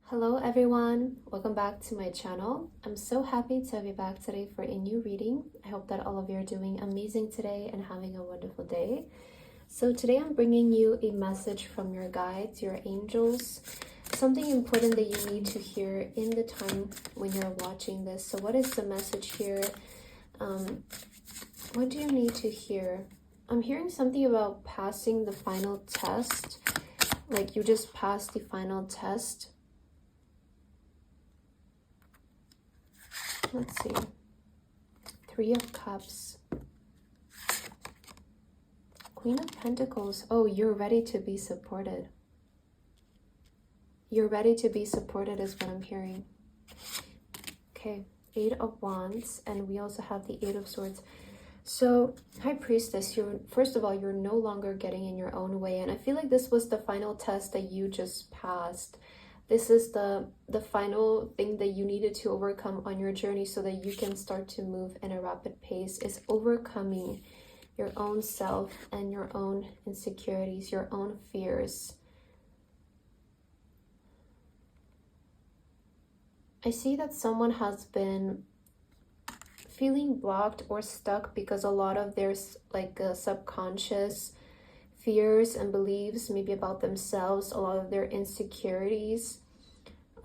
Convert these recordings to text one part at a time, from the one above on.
Hello everyone, welcome back to my channel. I'm so happy to have you back today for a new reading. I hope that all of you are doing amazing today and having a wonderful day. So today I'm bringing you a message from your guides, your angels, something important that you need to hear in the time when you're watching this. So what is the message here? What do you need to hear? I'm hearing something about passing the final test, like you just passed the final test. Let's see. 3 of Cups. Queen of Pentacles. Oh, you're ready to be supported. You're ready to be supported is what I'm hearing. Okay. 8 of Wands. And we also have the 8 of Swords. So, High Priestess, first of all, you're no longer getting in your own way. And I feel like this was the final test that you just passed. This is the final thing that you needed to overcome on your journey so that you can start to move in a rapid pace, is overcoming your own self and your own insecurities, your own fears. I see that someone has been feeling blocked or stuck because a lot of their subconscious fears and beliefs, maybe about themselves, a lot of their insecurities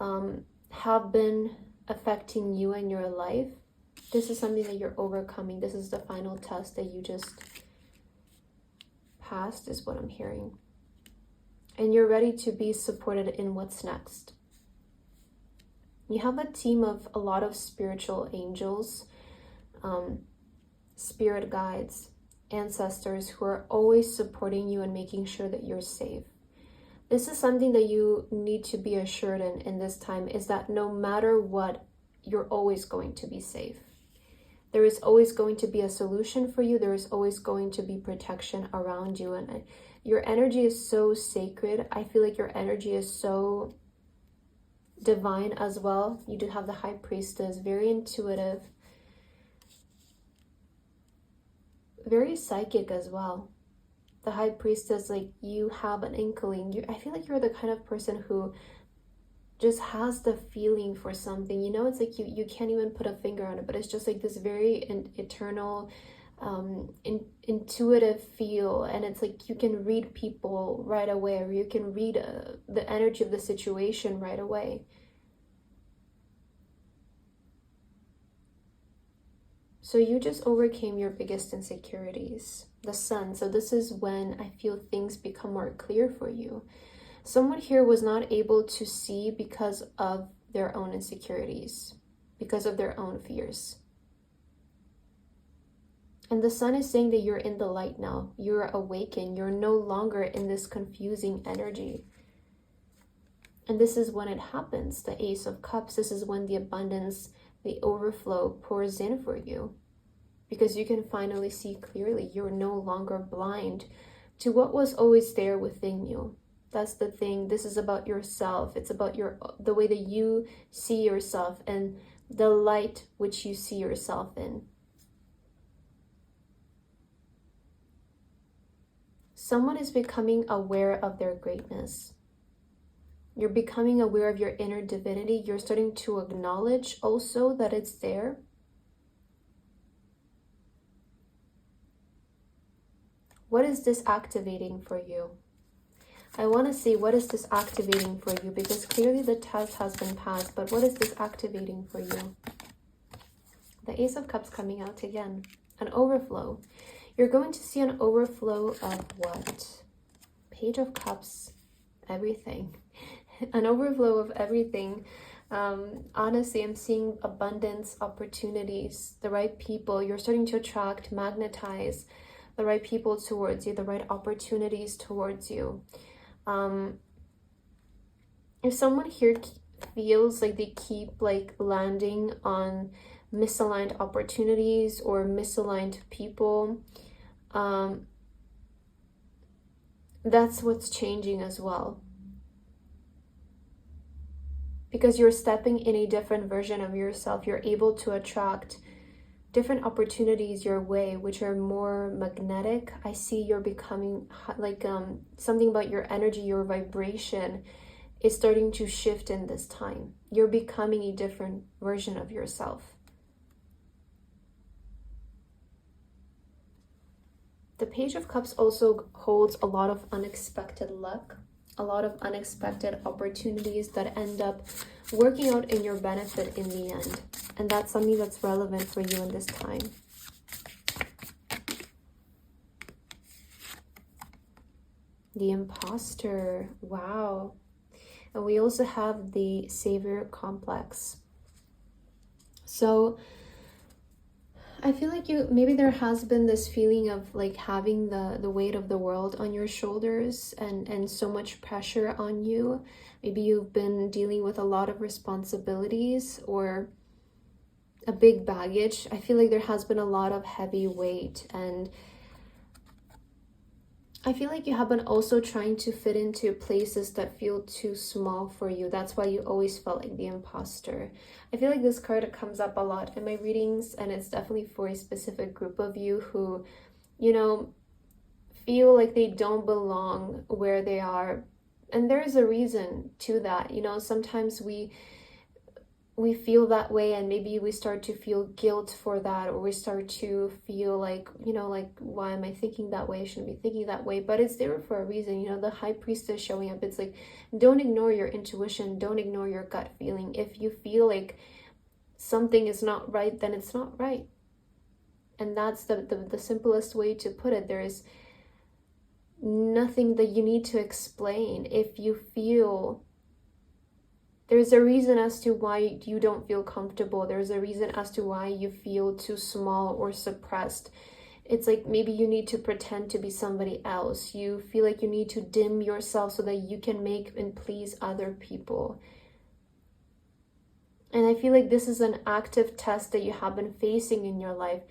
have been affecting you and your life. This is something that you're overcoming. This is the final test that you just passed, is what I'm hearing. And you're ready to be supported in what's next. You have a team of a lot of spiritual angels, spirit guides, ancestors who are always supporting you and making sure that you're safe. This is something that you need to be assured in this time, is that no matter what, you're always going to be safe. There is always going to be a solution for you. There is always going to be protection around you. And your energy is so sacred. I feel like your energy is so divine as well. You do have the High Priestess, very intuitive, very psychic as well. The High Priestess, like, you have an inkling. I feel like you're the kind of person who just has the feeling for something. You know, it's like you can't even put a finger on it, but it's just like this very eternal, intuitive feel. And it's like you can read people right away, or you can read the energy of the situation right away. So you just overcame your biggest insecurities, the Sun. So this is when I feel things become more clear for you. Someone here was not able to see because of their own insecurities, because of their own fears. And the Sun is saying that you're in the light now. You're awakened. You're no longer in this confusing energy. And this is when it happens, the Ace of Cups. This is when the abundance, the overflow pours in for you, because you can finally see clearly. You're no longer blind to what was always there within you. That's the thing. This is about yourself. It's about the way that you see yourself and the light which you see yourself in. Someone is becoming aware of their greatness. You're becoming aware of your inner divinity. You're starting to acknowledge also that it's there. What is this activating for you? I want to see, what is this activating for you? Because clearly the test has been passed, but what is this activating for you? The Ace of Cups coming out again. An overflow. You're going to see an overflow of what? Page of Cups. Everything. An overflow of everything. Honestly, I'm seeing abundance, opportunities, the right people. You're starting to attract, magnetize the right people towards you, the right opportunities towards you. If someone here feels like they keep landing on misaligned opportunities or misaligned people, that's what's changing as well. Because you're stepping in a different version of yourself. You're able to attract different opportunities your way, which are more magnetic. I see you're becoming something about your energy, your vibration is starting to shift in this time. You're becoming a different version of yourself. The Page of Cups also holds a lot of unexpected luck, a lot of unexpected opportunities that end up working out in your benefit in the end. And that's something that's relevant for you in this time. The Imposter. Wow. And we also have the Savior complex. So I feel like maybe there has been this feeling of like having the weight of the world on your shoulders and so much pressure on you. Maybe you've been dealing with a lot of responsibilities or a big baggage. I feel like there has been a lot of heavy weight, and I feel like you have been also trying to fit into places that feel too small for you. That's why you always felt like the imposter. I feel like this card comes up a lot in my readings, and it's definitely for a specific group of you who, you know, feel like they don't belong where they are. And there is a reason to that. You know, sometimes we feel that way, and maybe we start to feel guilt for that, or we start to feel like, you know, like, why am I thinking that way? I shouldn't be thinking that way. But it's there for a reason. You know, the High Priestess showing up, it's like, don't ignore your intuition, don't ignore your gut feeling. If you feel like something is not right, then it's not right. And that's the simplest way to put it. There is nothing that you need to explain. If you feel, there's a reason as to why you don't feel comfortable. There's a reason as to why you feel too small or suppressed. It's like maybe you need to pretend to be somebody else. You feel like you need to dim yourself so that you can make and please other people. And I feel like this is an active test that you have been facing in your life.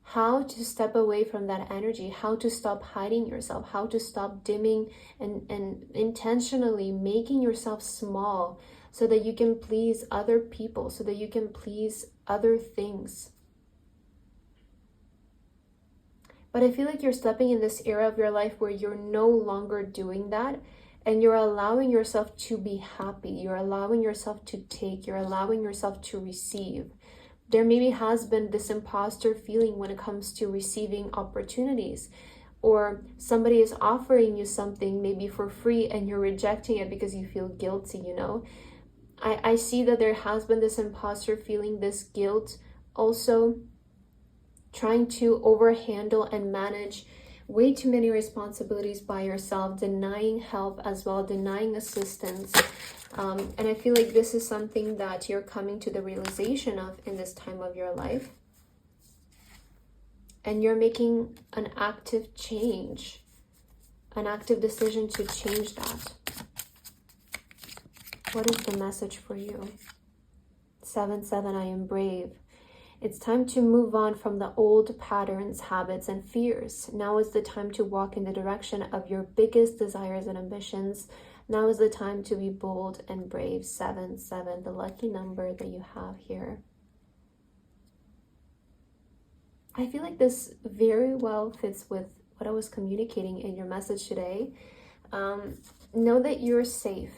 How to step away from that energy, how to stop hiding yourself, how to stop dimming and intentionally making yourself small, so that you can please other people, so that you can please other things. But I feel like you're stepping in this era of your life where you're no longer doing that, and you're allowing yourself to be happy. You're allowing yourself to take. You're allowing yourself to receive. There maybe has been this imposter feeling when it comes to receiving opportunities, or somebody is offering you something maybe for free and you're rejecting it because you feel guilty, you know. I see that there has been this imposter feeling, this guilt, also trying to overhandle and manage way too many responsibilities by yourself, denying help as well, denying assistance. And I feel like this is something that you're coming to the realization of in this time of your life. And you're making an active change, an active decision to change that. What is the message for you? 7-7, I am brave. It's time to move on from the old patterns, habits, and fears. Now is the time to walk in the direction of your biggest desires and ambitions. Now is the time to be bold and brave. 7-7, the lucky number that you have here. I feel like this very well fits with what I was communicating in your message today. Know that you're safe.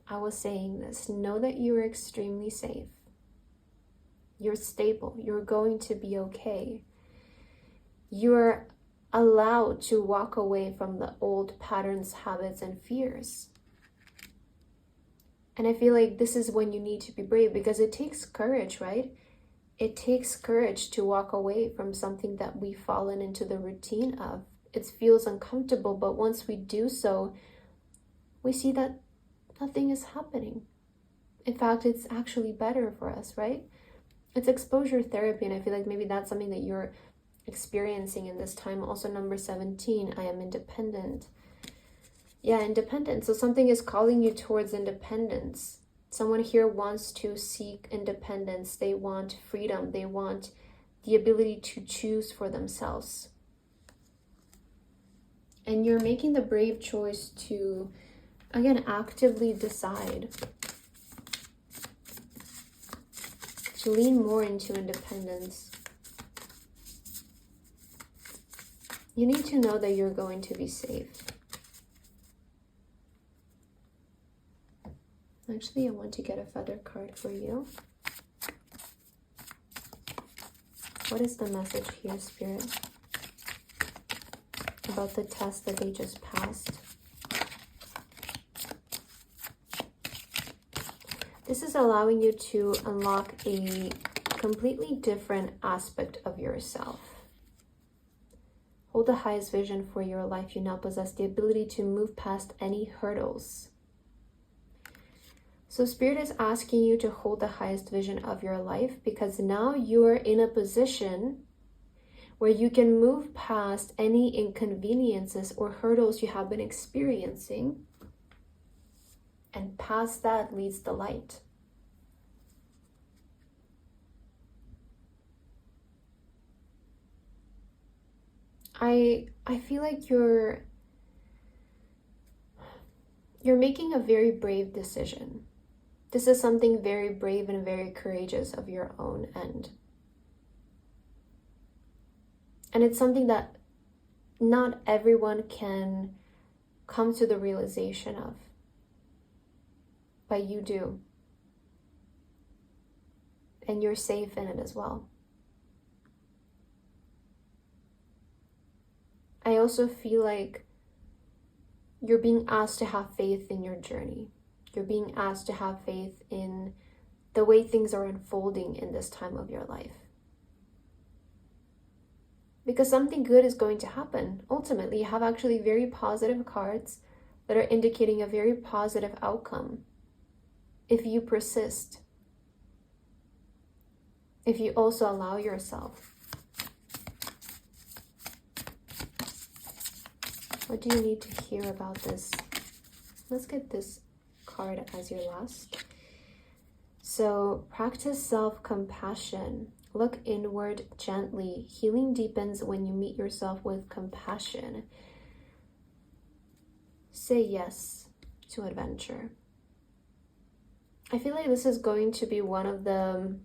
I was saying this. Know that you're extremely safe. You're stable. You're going to be okay. You're allowed to walk away from the old patterns, habits, and fears. And I feel like this is when you need to be brave, because it takes courage, right? It takes courage to walk away from something that we've fallen into the routine of. It feels uncomfortable, but once we do so, we see that nothing is happening. In fact, it's actually better for us, right? It's exposure therapy, and I feel like maybe that's something that you're experiencing in this time. Also, number 17, I am independent. Yeah, independent. So something is calling you towards independence. Someone here wants to seek independence. They want freedom. They want the ability to choose for themselves. And you're making the brave choice to, again, actively decide to lean more into independence. You need to know that you're going to be safe. Actually, I want to get a feather card for you. What is the message here, Spirit, about the test that they just passed? This is allowing you to unlock a completely different aspect of yourself. Hold the highest vision for your life. You now possess the ability to move past any hurdles. So Spirit is asking you to hold the highest vision of your life, because now you're in a position where you can move past any inconveniences or hurdles you have been experiencing, and past that leads the light. I feel like you're making a very brave decision. This is something very brave and very courageous of your own end. And it's something that not everyone can come to the realization of, but you do. And you're safe in it as well. I also feel like you're being asked to have faith in your journey. You're being asked to have faith in the way things are unfolding in this time of your life. Because something good is going to happen. Ultimately, you have actually very positive cards that are indicating a very positive outcome if you persist. If you also allow yourself. What do you need to hear about this? Let's get this card as your last. So, practice self-compassion. Look inward gently. Healing deepens when you meet yourself with compassion. Say yes to adventure. I feel like this is going to be one of the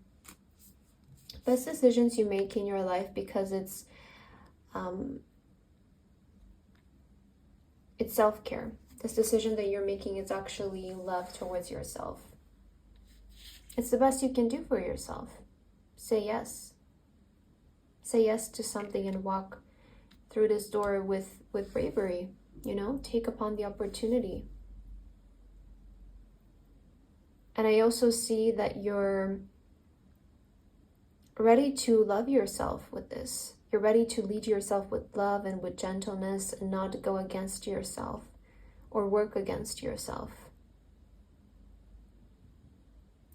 best decisions you make in your life, because it's self-care. This decision that you're making is actually love towards yourself. It's the best you can do for yourself. Say yes. Say yes to something and walk through this door with bravery. You know, take upon the opportunity. And I also see that you're ready to love yourself with this. You're ready to lead yourself with love and with gentleness, and not go against yourself or work against yourself.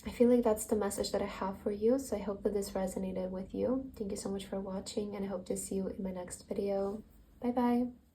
I feel like that's the message that I have for you. So I hope that this resonated with you. Thank you so much for watching, and I hope to see you in my next video. Bye bye.